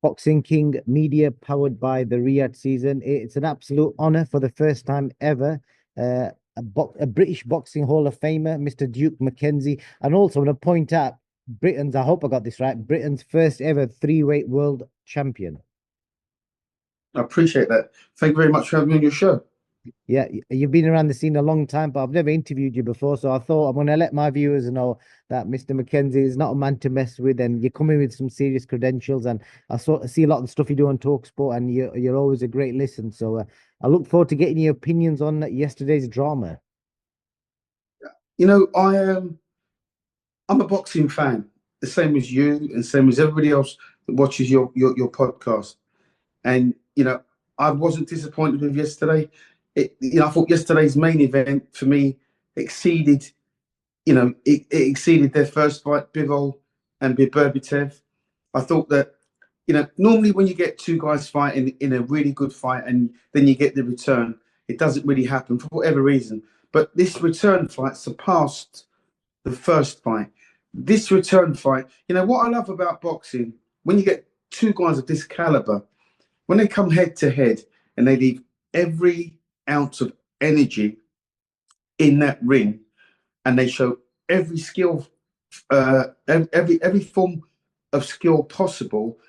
Boxing King Media, powered by the Riyadh season. It's an absolute honor for the first time ever. A British Boxing Hall of Famer, Mr. Duke McKenzie. And also, I want to point out Britain's, I hope I got this right, Britain's first ever three-weight world champion. I appreciate that. Thank you very much for having me on your show. Yeah, you've been around the scene a long time, but I've never interviewed you before. So I thought I'm going to let my viewers know that Mr. McKenzie is not a man to mess with, and you're coming with some serious credentials. And I see a lot of the stuff you do on TalkSport, and you're always a great listen. So I look forward to getting your opinions on yesterday's drama. You know, I'm a boxing fan, the same as you and same as everybody else that watches your podcast. And I wasn't disappointed with yesterday. I thought yesterday's main event for me exceeded, it exceeded their first fight, Bivol and BETERBIEV. I thought that, normally when you get two guys fighting in a really good fight and then you get the return, it doesn't really happen for whatever reason. But this return fight surpassed the first fight. This return fight, what I love about boxing, when you get two guys of this caliber, when they come head to head and they leave every ounce of energy in that ring and they show every skill, every form of skill possible,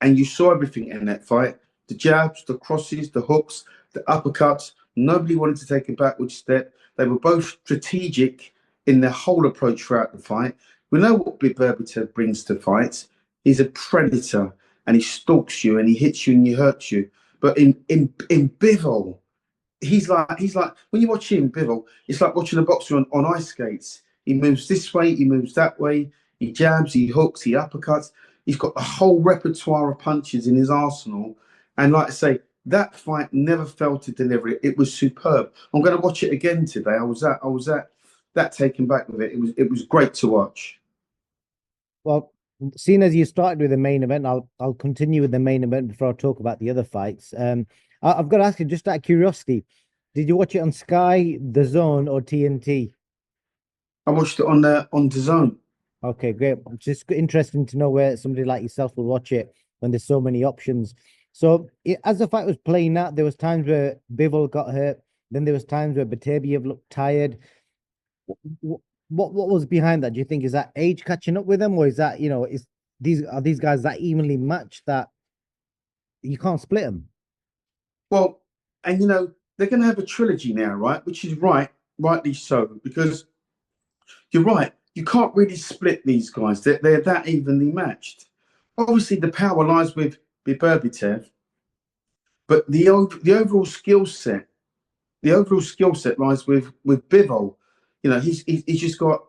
and you saw everything in that fight, the jabs, the crosses, the hooks, the uppercuts. Nobody wanted to take a backward step. They were both strategic in their whole approach throughout the fight. We know what BETERBIEV brings to fights. He's a predator, and he stalks you and he hits you and he hurts you. But in Bivol, he's like when you watch him, Bivol, it's like watching a boxer on ice skates. He moves this way, he moves that way, he jabs, he hooks, he uppercuts. He's got a whole repertoire of punches in his arsenal. And like I say, that fight never failed to deliver it. It was superb. I'm going to watch it again today. I was that taken back with it. It was great to watch. Well, seeing as you started with the main event, I'll continue with the main event before I talk about the other fights. I've got to ask you, just out of curiosity, did you watch it on Sky, The Zone, or TNT? I watched it on the zone. Okay, great. It's just interesting to know where somebody like yourself will watch it when there's so many options. So as the fight was playing out, there was times where Bivol got hurt. Then there was times where Beterbiev looked tired. What was behind that? Do you think is that age catching up with them, or is that is these guys that evenly matched that you can't split them? Well, and they're going to have a trilogy now, right? Which is rightly so, because you're right. You can't really split these guys. They're that evenly matched. Obviously, the power lies with BETERBIEV, but the overall skill set lies with Bivol. He's just got.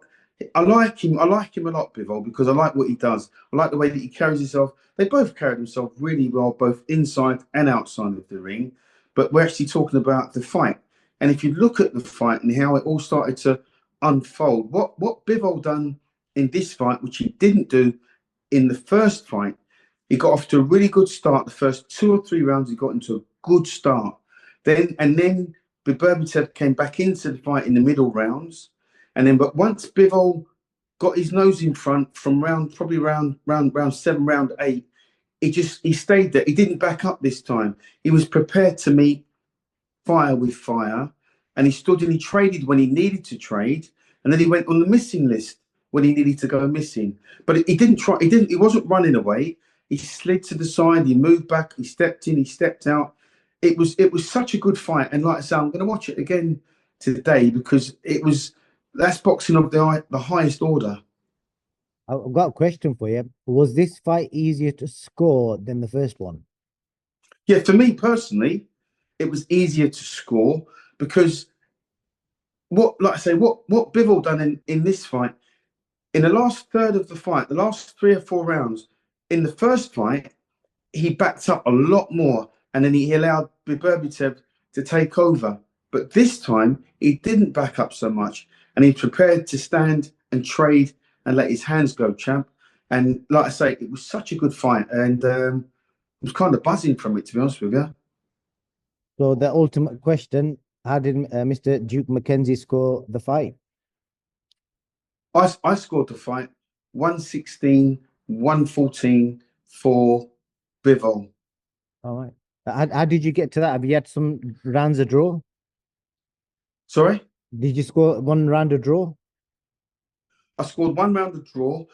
I like him. I like him a lot, Bivol, because I like what he does. I like the way that he carries himself. They both carried themselves really well, both inside and outside of the ring. But we're actually talking about the fight. And if you look at the fight and how it all started to unfold, what Bivol done in this fight, which he didn't do in the first fight, he got off to a really good start. The first 2 or 3 rounds, he got into a good start. Then BETERBIEV came back into the fight in the middle rounds, but once Bivol got his nose in front from probably round 7, round 8, he stayed there. He didn't back up this time. He was prepared to meet fire with fire, and he stood and he traded when he needed to trade, and then he went on the missing list when he needed to go missing. But he didn't try. He wasn't running away. He slid to the side. He moved back. He stepped in. He stepped out. It was such a good fight, and like I say, I'm going to watch it again today because that's boxing of the highest order. I've got a question for you. Was this fight easier to score than the first one? Yeah, for me personally, it was easier to score because like I say, what Bivol done in this fight, in the last third of the fight, the last 3 or 4 rounds, in the first fight, he backed up a lot more, and then he allowed BETERBIEV to take over. But this time, he didn't back up so much, and he prepared to stand and trade and let his hands go, champ. And like I say, it was such a good fight, and I was kind of buzzing from it, to be honest with you. So the ultimate question: how did Mr. Duke McKenzie score the fight? I scored the fight 116, 114 for Bivol. All right. How did you get to that? Have you had some rounds of draw? Sorry? Did you score one round of draw? I scored one round of draw.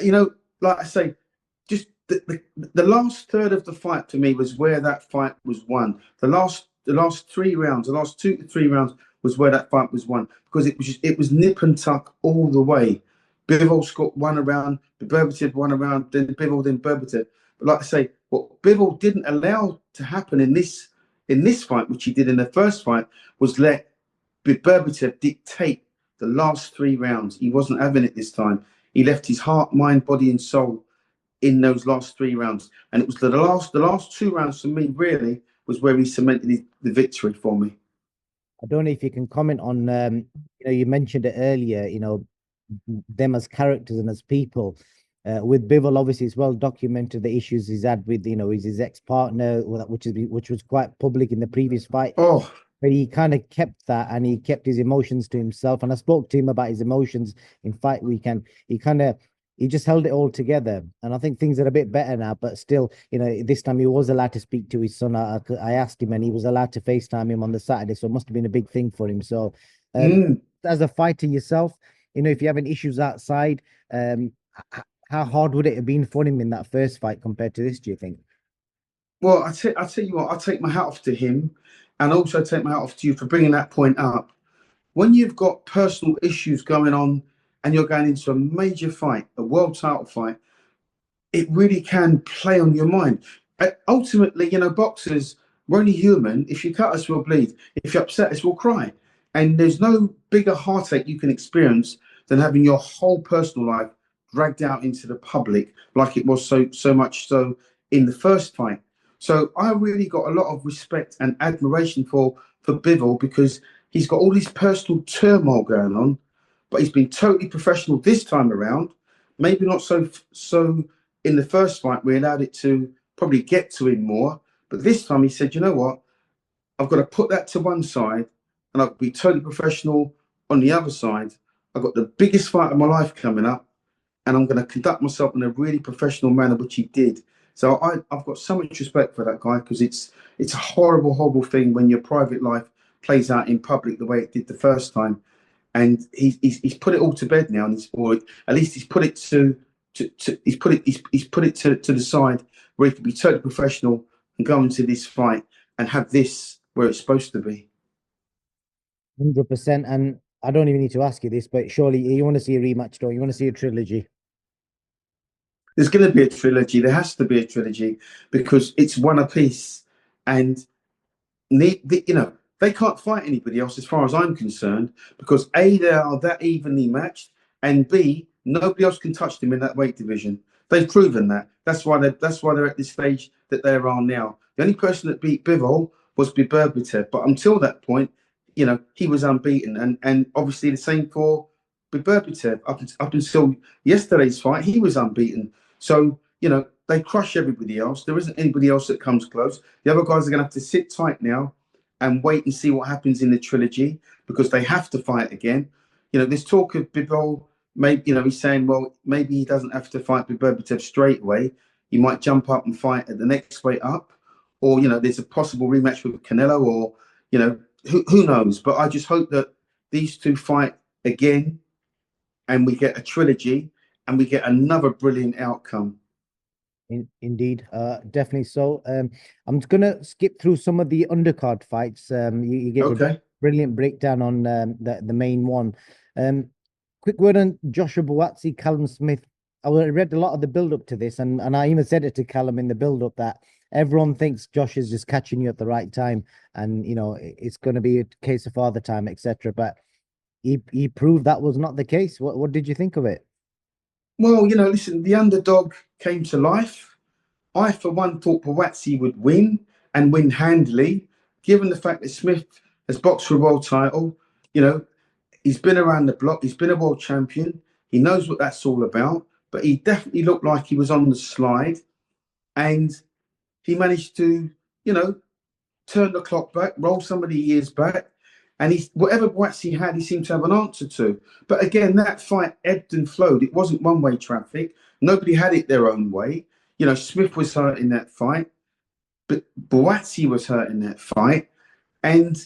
You know, like I say, just the last third of the fight for me was where that fight was won. The last 3 rounds, the last 2 to 3 rounds was where that fight was won, because it was nip and tuck all the way. Bivol scored one around, Berbatov one around, then Bivol, then Berbatov. But like I say, what Bivol didn't allow to happen in this fight, which he did in the first fight, was let Berbatov dictate the last 3 rounds. He wasn't having it this time. He left his heart, mind, body, and soul in those last 3 rounds. And it was the last 2 rounds for me, really, was where he cemented the victory for me. I don't know if you can comment on, you mentioned it earlier, them as characters and as people. With Bivol, obviously, it's well documented the issues he's had with, his ex-partner, which was quite public in the previous fight. Oh, But he kind of kept that, and he kept his emotions to himself. And I spoke to him about his emotions in fight weekend. He just held it all together. And I think things are a bit better now, but still, this time he was allowed to speak to his son. I asked him, and he was allowed to FaceTime him on the Saturday. So it must have been a big thing for him. So as a fighter yourself, if you're having issues outside, how hard would it have been for him in that first fight compared to this, do you think? well, I tell you what, I take my hat off to him, and also take my hat off to you for bringing that point up. When you've got personal issues going on and you're going into a major fight, a world title fight, it really can play on your mind. Ultimately, boxers, we're only human. If you cut us, we'll bleed. If you upset us, we'll cry. And there's no bigger heartache you can experience than having your whole personal life dragged out into the public, like it was so much so in the first fight. So I really got a lot of respect and admiration for Bivol, because he's got all this personal turmoil going on, but he's been totally professional this time around. Maybe not so in the first fight, we allowed it to probably get to him more. But this time he said, you know what? I've got to put that to one side, and I'll be totally professional on the other side. I've got the biggest fight of my life coming up, and I'm going to conduct myself in a really professional manner, which he did. So I've got so much respect for that guy, because it's a horrible, horrible thing when your private life plays out in public the way it did the first time. And he's put it all to bed now, or at least he's put it he's put it to the side, where he can be totally professional and go into this fight and have this where it's supposed to be. 100%. And I don't even need to ask you this, but surely you want to see a rematch, don't you? You want to see a trilogy? There's going to be a trilogy. There has to be a trilogy, because it's one apiece, and they can't fight anybody else as far as I'm concerned, because A, they are that evenly matched, and B, nobody else can touch them in that weight division. They've proven that. That's why they're at this stage that they are now. The only person that beat Bivol was Berbatov, but until that point, he was unbeaten, and obviously the same for Berbatov. Up until yesterday's fight, he was unbeaten. So they crush everybody else. There isn't anybody else that comes close. The other guys are going to have to sit tight now and wait and see what happens in the trilogy, because they have to fight again. There's talk of Bivol, maybe, he's saying, well, maybe he doesn't have to fight Berbatov straight away. He might jump up and fight at the next weight up, or, there's a possible rematch with Canelo, or, who knows? But I just hope that these two fight again, and we get a trilogy, and we get another brilliant outcome. Indeed, definitely so. I'm just gonna skip through some of the undercard fights. You gave a brilliant breakdown on the main one. Quick word on Joshua BUATSI, Callum Smith. I read a lot of the build up to this, and I even said it to Callum in the build up that everyone thinks Josh is just catching you at the right time, and it's going to be a case of father time, etc. But he proved that was not the case. What did you think of it? Well, listen, the underdog came to life. I, for one, thought BUATSI would win, and win handily, given the fact that Smith has boxed for a world title. He's been around the block. He's been a world champion. He knows what that's all about. But he definitely looked like he was on the slide, and he managed to, turn the clock back, roll some of the years back, and whatever BUATSI had, he seemed to have an answer to. But again, that fight ebbed and flowed. It wasn't one-way traffic. Nobody had it their own way. You know, Smith was hurt in that fight, but BUATSI was hurt in that fight, and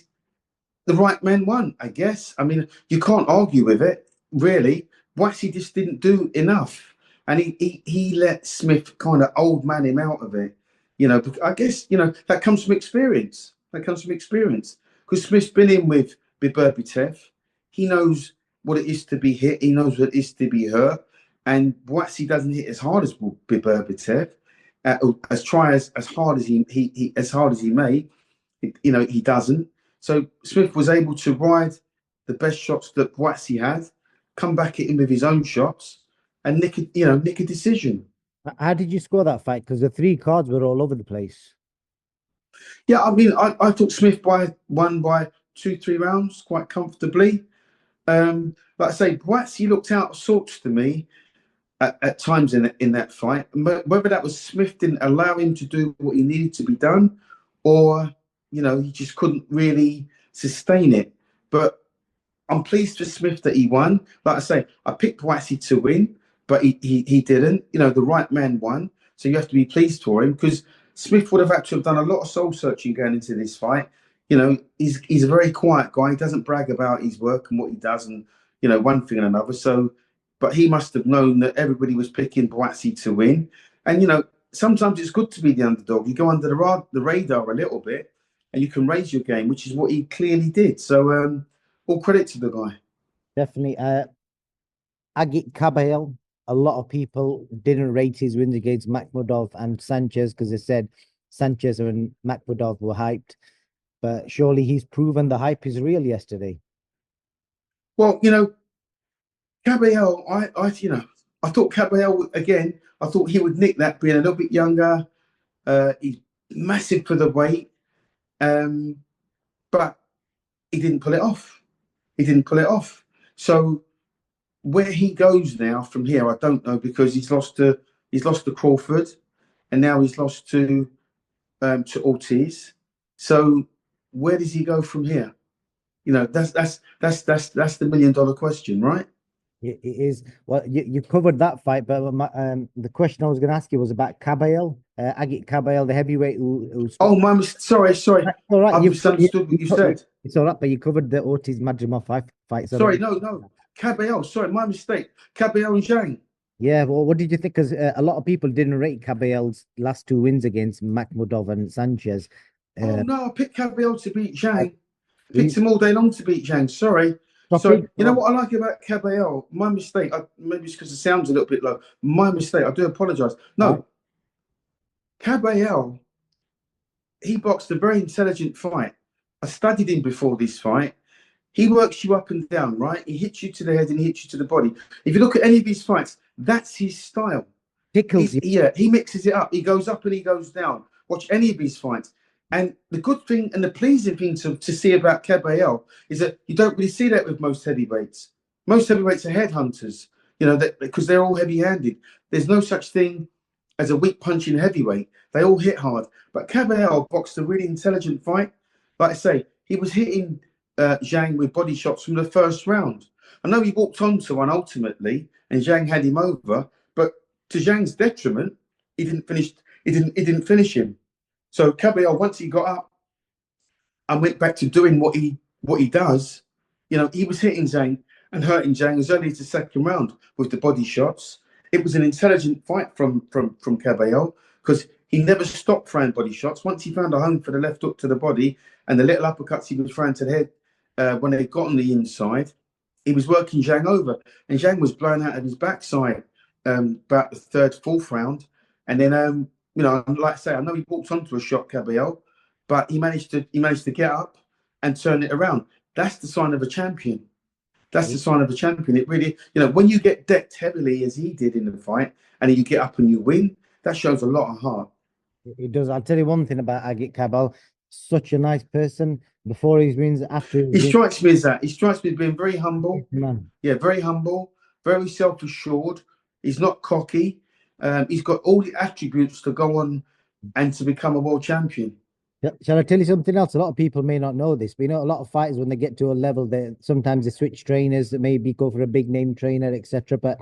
the right man won, I guess. I mean, you can't argue with it, really. BUATSI just didn't do enough, and he let Smith kind of old man him out of it. You know, I guess that comes from experience. That comes from experience because Smith's been in with BETERBIEV. He knows what it is to be hit. He knows what it is to be hurt. And BUATSI doesn't hit as hard as BETERBIEV. As hard as as hard as he may, he doesn't. So Smith was able to ride the best shots that BUATSI had, come back at him with his own shots, and nick a decision. How did you score that fight? Because the three cards were all over the place. Yeah, I mean, I thought Smith won by 2-3 rounds quite comfortably. Like I say, BUATSI looked out of sorts to me at times in that fight. Whether that was Smith didn't allow him to do what he needed to be done, or he just couldn't really sustain it. But I'm pleased for Smith that he won. Like I say, I picked BUATSI to win, but he didn't. The right man won, so you have to be pleased for him because Smith would have had to have done a lot of soul searching going into this fight. He's a very quiet guy. He doesn't brag about his work and what he does, and one thing and another. So, but he must have known that everybody was picking BUATSI to win, and sometimes it's good to be the underdog. You go under the radar a little bit, and you can raise your game, which is what he clearly did. So, all credit to the guy. Definitely. Agit KABAYEL, a lot of people didn't rate his wins against Makhmudov and Sanchez because they said Sanchez and Makhmudov were hyped. But surely he's proven the hype is real yesterday. Well, KABAYEL, I thought KABAYEL again. I thought he would nick that, being a little bit younger. He's massive for the weight, but he didn't pull it off. He didn't pull it off. So where he goes now from here, I don't know, because he's lost to Crawford, and now he's lost to Ortiz. So where does he go from here? That's the $1 million question, right? It is. Well, you covered that fight, but the question I was going to ask you was about KABAYEL, Agit KABAYEL, the heavyweight who's. Oh, sorry. All right, I misunderstood what you said. It's all right, but you covered the Ortiz Madrimov fight. Sorry, no. KABAYEL, sorry, my mistake. KABAYEL and ZHANG. Yeah, well, what did you think? Because a lot of people didn't rate KABAYEL's last two wins against Makhmudov and Sanchez. Oh no, I picked KABAYEL to beat ZHANG. Picked him all day long to beat ZHANG. Sorry. You know what I like about KABAYEL? My mistake. Maybe it's because it sounds a little bit low. My mistake. I do apologize. No, KABAYEL, he boxed a very intelligent fight. I studied him before this fight. He works you up and down, right? He hits you to the head and he hits you to the body. If you look at any of his fights, that's his style. Tickles you. Yeah, he mixes it up. He goes up and he goes down. Watch any of his fights. And the good thing and the pleasing thing to see about KABAYEL is that you don't really see that with most heavyweights. Most heavyweights are headhunters, because they're all heavy-handed. There's no such thing as a weak punching heavyweight. They all hit hard. But KABAYEL boxed a really intelligent fight. Like I say, he was hitting ZHANG with body shots from the first round. I know he walked onto one ultimately, and ZHANG had him over. But to ZHANG's detriment, he didn't finish him. So KABAYEL, once he got up and went back to doing what he does, he was hitting ZHANG and hurting ZHANG as early as the second round with the body shots. It was an intelligent fight from KABAYEL because he never stopped throwing body shots. Once he found a home for the left hook to the body and the little uppercuts he was throwing to the head when they got on the inside, he was working ZHANG over. And ZHANG was blown out of his backside about the third, fourth round. And then like I say, I know he walked onto a shot, KABAYEL, but he managed to get up and turn it around. That's the sign of a champion. That's the sign of a champion. It really, when you get decked heavily as he did in the fight, and then you get up and you win, that shows a lot of heart. It does. I'll tell you one thing about Agit KABAYEL. Such a nice person. Before his wins, after he strikes me as that. He strikes me as being very humble. Man. Yeah, very humble, very self-assured. He's not cocky. He's got all the attributes to go on and to become a world champion. Shall I tell you something else? A lot of people may not know this, but a lot of fighters, when they get to a level, sometimes they switch trainers, that maybe go for a big name trainer, etc. But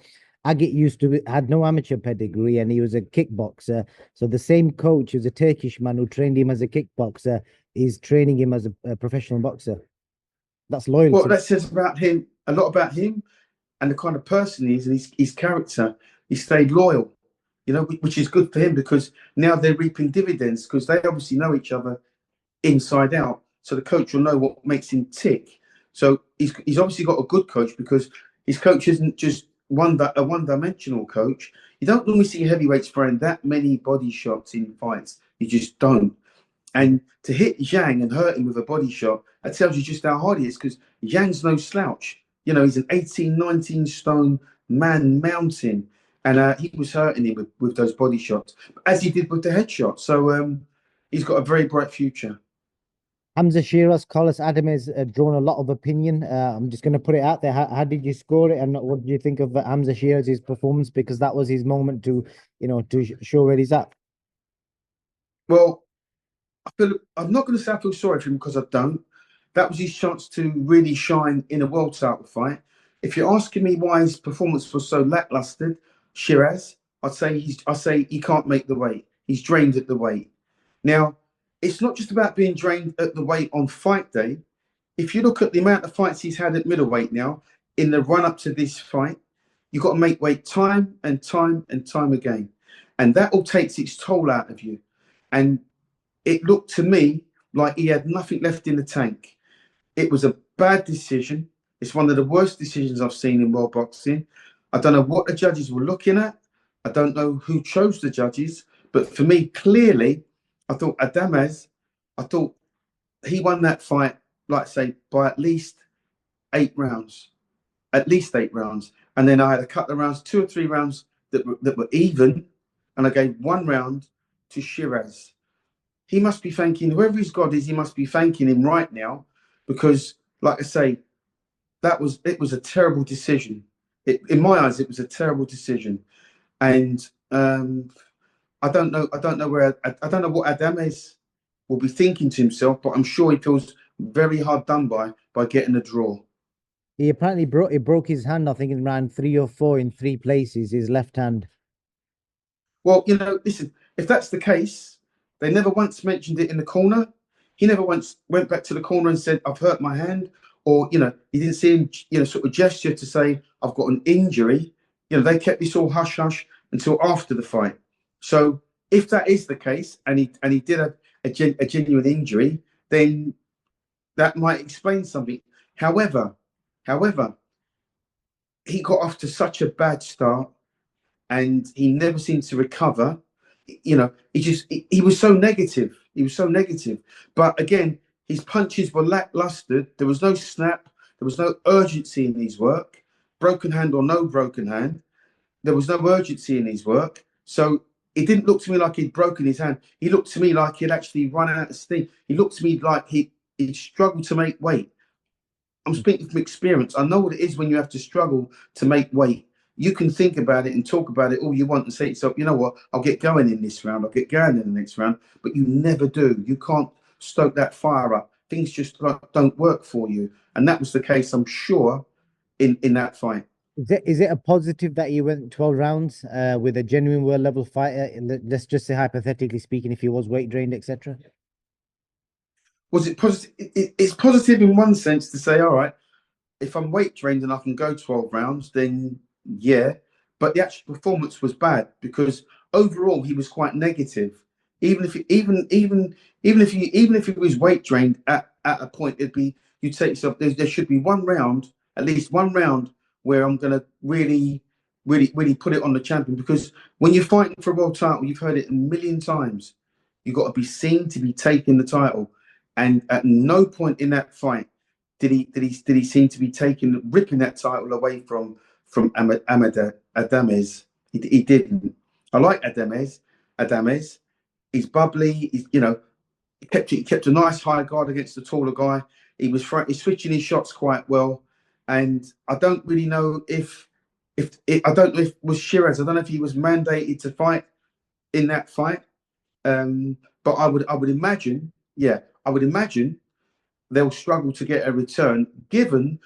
Agit had no amateur pedigree, and he was a kickboxer. So the same coach, who's a Turkish man who trained him as a kickboxer, is training him as a professional boxer. That's Well, loyalty. that says about him, a lot about him and the kind of person he is and his character. He stayed loyal, you know, which is good for him because now they're reaping dividends because they obviously know each other inside out. So the coach will know what makes him tick. So he's obviously got a good coach because his coach isn't just a one-dimensional coach. You don't normally see heavyweights throwing that many body shots in fights. You just don't. And to hit Zhang and hurt him with a body shot, that tells you just how hard he is because Zhang's no slouch. You know, he's an 18, 19 stone man mountain. And he was hurting him with those body shots, as he did with the headshot. So he's got a very bright future. Hamza Sheeraz, Carlos Adam has drawn a lot of opinion. I'm just going to put it out there. How did you score it, and what do you think of Hamza Sheeraz's performance? Because that was his moment to, to show where he's at. Well, I'm not going to say I feel sorry for him because I don't. That was his chance to really shine in a world title fight. If you're asking me why his performance was so lackluster, Shiraz, I say he can't make the weight. He's drained at the weight. Now, it's not just about being drained at the weight on fight day. If you look at the amount of fights he's had at middleweight now in the run up to this fight, you've got to make weight time and time and time again. And that all takes its toll out of you. And it looked to me like he had nothing left in the tank. It was a bad decision. It's one of the worst decisions I've seen in world boxing. I don't know what the judges were looking at. I don't know who chose the judges. But for me, clearly, I thought I thought he won that fight, like I say, by at least 8 rounds. At least 8 rounds. And then I had a couple of rounds, 2 or 3 rounds that were even. And I gave 1 round to Shiraz. He must be thanking whoever his God is. He must be thanking him right now, because, like I say, it was a terrible decision. In my eyes, it was a terrible decision, and I don't know. I don't know what Adames will be thinking to himself, but I'm sure he feels very hard done by getting a draw. He apparently broke his hand, I think, in round 3 or 4 in 3 places, his left hand. Well, listen, if that's the case, they never once mentioned it in the corner. He never once went back to the corner and said, I've hurt my hand. Or, he didn't see him, sort of gesture to say, I've got an injury. They kept this all hush hush until after the fight. So if that is the case, and he did a genuine injury, then that might explain something. However, he got off to such a bad start, and he never seemed to recover. He was so negative. He was so negative. But again, his punches were lackluster. There was no snap. There was no urgency in his work. Broken hand or no broken hand, there was no urgency in his work. So it didn't look to me like he'd broken his hand. He looked to me like he'd actually run out of steam. He looked to me like he'd struggled to make weight. I'm speaking from experience. I know what it is when you have to struggle to make weight. You can think about it and talk about it all you want and say to yourself, you know what, I'll get going in this round, I'll get going in the next round, but you never do. You can't stoke that fire up. Things just don't work for you. And that was the case, I'm sure, in that fight. Is it a positive that you went 12 rounds with a genuine world level fighter? Let's just say, hypothetically speaking, if he was weight drained, etc. Was it positive? It's positive in one sense to say, all right, if I'm weight trained and I can go 12 rounds, then yeah. But the actual performance was bad because overall he was quite negative. Even if he was weight trained at a point, it'd be, you'd say to yourself, there should be 1 round, at least 1 round, where I'm gonna really put it on the champion. Because when you're fighting for a world title, you've heard it a million times. You've got to be seen to be taking the title. And at no point in that fight did he seem to be ripping that title away from Adames. He didn't. I like Adames. He's bubbly. He kept a nice high guard against the taller guy. He's switching his shots quite well. And I don't really know if I don't know if it was Shiraz. I don't know if he was mandated to fight in that fight. But I would imagine, yeah, I would imagine they'll struggle to get a return given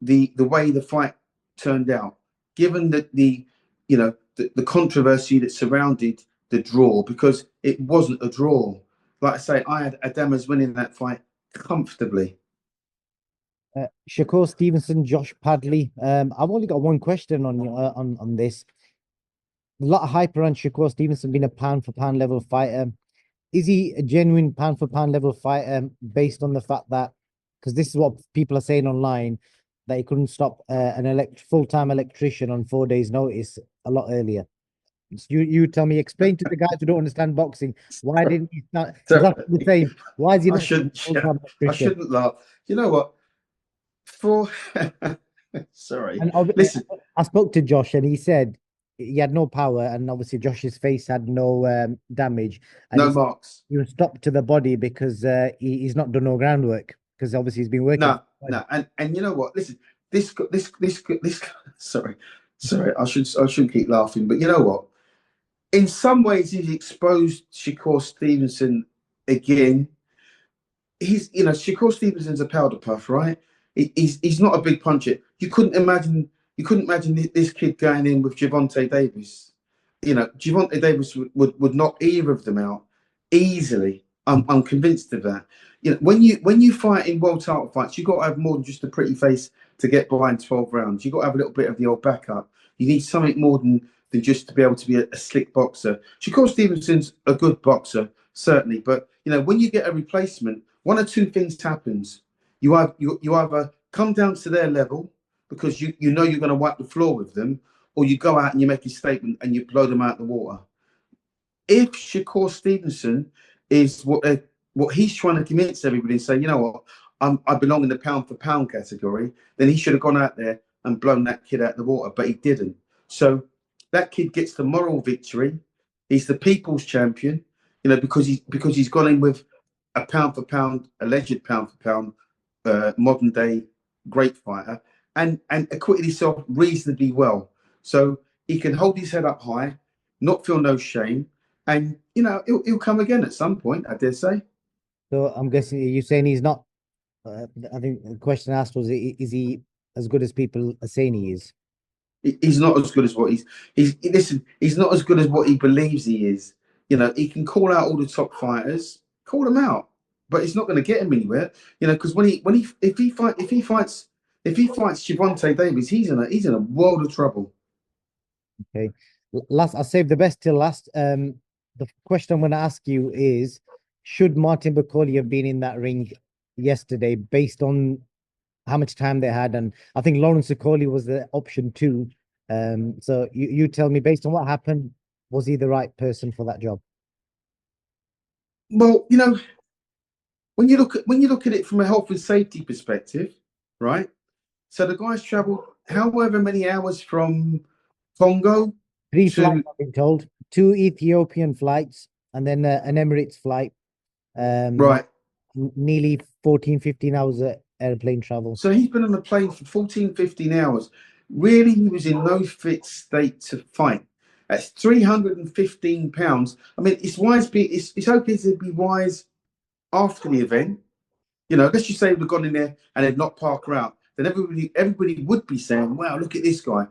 the way the fight turned out, given that the you know, the controversy that surrounded the draw, because it wasn't a draw. Like I say, I had Adamas winning that fight comfortably. Shakur Stevenson, Josh Padley. I've only got one question on you on this. A lot of hype around Shakur Stevenson being a pound for pound level fighter. Is he a genuine pound for pound level fighter based on the fact that, because this is what people are saying online, that he couldn't stop an full-time electrician on 4 days' notice a lot earlier? So you tell me, explain to the guys who don't understand boxing, why didn't he start? So, Exactly the same. Why is he I not shouldn't, full-time I electrician? shouldn't laugh. You know what? For sorry, And listen, I spoke to Josh, and he said he had no power, and obviously Josh's face had no damage, and no marks. he was stopped to the body because he's not done no groundwork, because obviously he's been working. No, no, and you know what? Listen, this. Sorry, sorry. I shouldn't keep laughing, but you know what? In some ways, he's exposed Shakur Stevenson again. Shakur Stevenson's a powder puff, right? He's not a big puncher. You couldn't imagine this kid going in with Gervonta Davis. Gervonta Davis would knock either of them out easily. I'm convinced of that. When you fight in world title fights, you've got to have more than just a pretty face to get by in 12 rounds. You've got to have a little bit of the old backup. You need something more than just to be able to be a slick boxer. Shakur Stevenson's a good boxer, certainly, but when you get a replacement, one or two things happens. You either come down to their level because you know you're going to wipe the floor with them, or you go out and you make a statement and you blow them out of the water. If Shakur Stevenson is what he's trying to convince everybody and say, you know what, I belong in the pound for pound category, then he should have gone out there and blown that kid out of the water, but he didn't. So that kid gets the moral victory. He's the people's champion, because he's gone in with a pound for pound, alleged pound for pound, modern day great fighter, and acquitted himself reasonably well. So he can hold his head up high, not feel no shame, and he'll come again at some point, I dare say. So I'm guessing you're saying he's not. I think the question asked was, is he as good as people are saying he is? He's not as good as what listen, he's not as good as what he believes he is. He can call out all the top fighters, call them out, but it's not going to get him anywhere. Because if he fights Gervonta Davis, he's in a world of trouble. Okay. Last, I'll save the best till last. The question I'm going to ask you is, should Martin Bakole have been in that ring yesterday based on how much time they had? And I think Lawrence Okoli was the option too. So you tell me, based on what happened, was he the right person for that job? Well, when you look at it from a health and safety perspective, right? So the guys travelled however many hours from Congo 3 flights, to I've been told. 2 Ethiopian flights, and then an Emirates flight. right. Nearly 14, 15 hours of airplane travel. So he's been on a plane for 14, 15 hours. Really, he was in no fit state to fight. That's 315 pounds. I mean, it's wise. It's okay to be wise after the event. Let's just say we've gone in there and they've knocked Parker out. Then everybody would be saying, "Wow, look at this guy."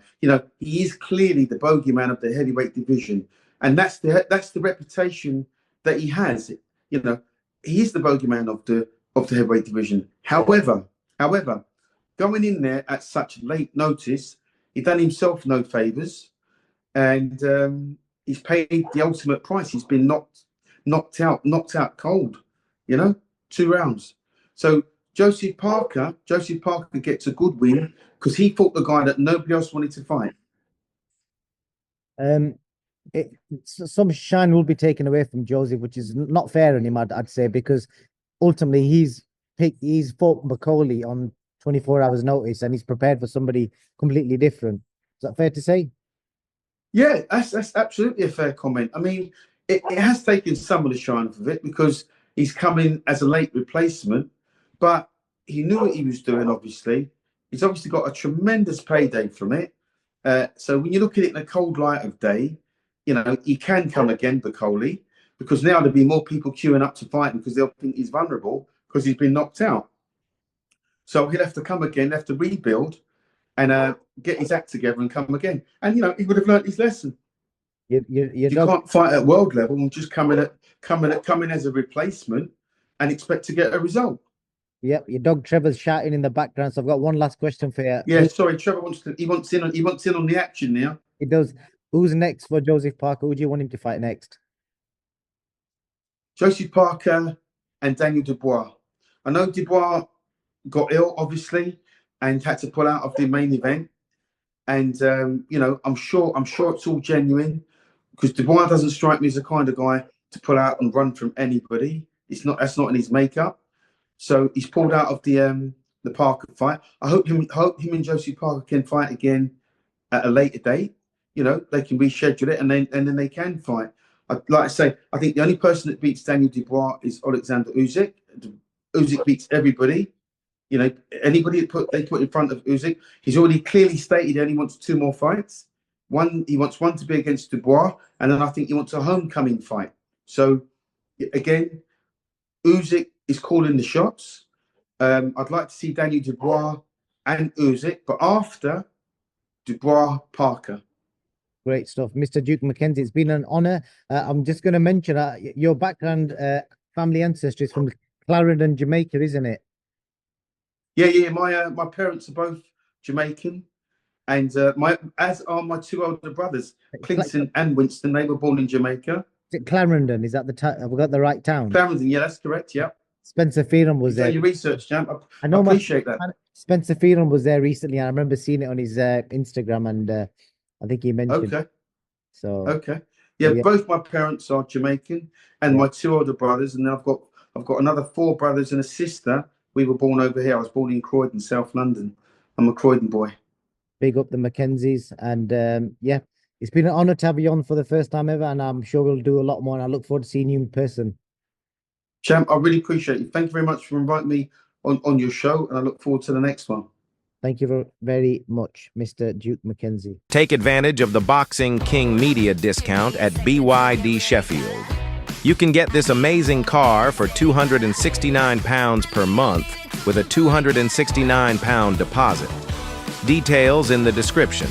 He is clearly the bogeyman of the heavyweight division, and that's the reputation that he has. He is the bogeyman of the heavyweight division. However, going in there at such late notice, he done himself no favors, and he's paid the ultimate price. He's been knocked out cold. 2 rounds. So Joseph Parker gets a good win because he fought the guy that nobody else wanted to fight. Some shine will be taken away from Joseph, which is not fair on him, I'd say, because ultimately he's fought Bakole on 24 hours notice, and he's prepared for somebody completely different. Is that fair to say? Yeah, that's absolutely a fair comment. I mean, it has taken some of the shine off of it because he's come in as a late replacement, but he knew what he was doing, obviously. He's obviously got a tremendous payday from it. So when you look at it in a cold light of day, he can come again, Bakole, because now there'll be more people queuing up to fight him because they'll think he's vulnerable because he's been knocked out. So he'll have to come again, have to rebuild. and get his act together and come again. And he would have learnt his lesson. Your You dog, can't fight at world level and just come in as a replacement and expect to get a result. yep, your dog Trevor's shouting in the background. So I've got one last question for you. Yeah, sorry, Trevor wants in on the action now. It does. Who's next for Joseph Parker? Who do you want him to fight next? Joseph Parker and Daniel Dubois. I know Dubois got ill, obviously, and had to pull out of the main event. And I'm sure it's all genuine, because Dubois doesn't strike me as the kind of guy to pull out and run from anybody. That's not in his makeup. So he's pulled out of the Parker fight. I hope him and Joseph Parker can fight again at a later date. They can reschedule it and then they can fight. Like I say, I think the only person that beats Daniel Dubois is Alexander Usyk. Usyk beats everybody. Anybody they put in front of Usyk. He's already clearly stated he only wants 2 more fights. He wants one to be against Dubois, and then I think he wants a homecoming fight. So again, Usyk is calling the shots. I'd like to see Daniel Dubois and Usyk, but after Dubois Parker. Great stuff, Mr. Duke McKenzie. It's been an honor. I'm just going to mention your background, family ancestry is from Clarendon, Jamaica, isn't it? Yeah. My parents are both Jamaican, and as are my 2 older brothers, Clinton and Winston. They were born in Jamaica. Is it Clarendon? Is that the town? Have we got the right town? Clarendon, yeah, that's correct. Yeah. Spencer Fearon was there. Your research, champ. I know appreciate that. Spencer Fearon was there recently, and I remember seeing it on his Instagram, and I think he mentioned. Okay. So. Okay. Yeah, both my parents are Jamaican, and my 2 older brothers, and then I've got another 4 brothers and a sister. We were born over here. I was born in Croydon, South London. I'm a Croydon boy. Big up the Mackenzies, and yeah, it's been an honor to have you on for the first time ever, and I'm sure we'll do a lot more. And I look forward to seeing you in person. Champ, I really appreciate you. Thank you very much for inviting me on your show, and I look forward to the next one. Thank you very much, Mr. Duke McKenzie. Take advantage of the Boxing King Media discount at BYD Sheffield. You can get this amazing car for £269 per month with a £269 deposit. Details in the description.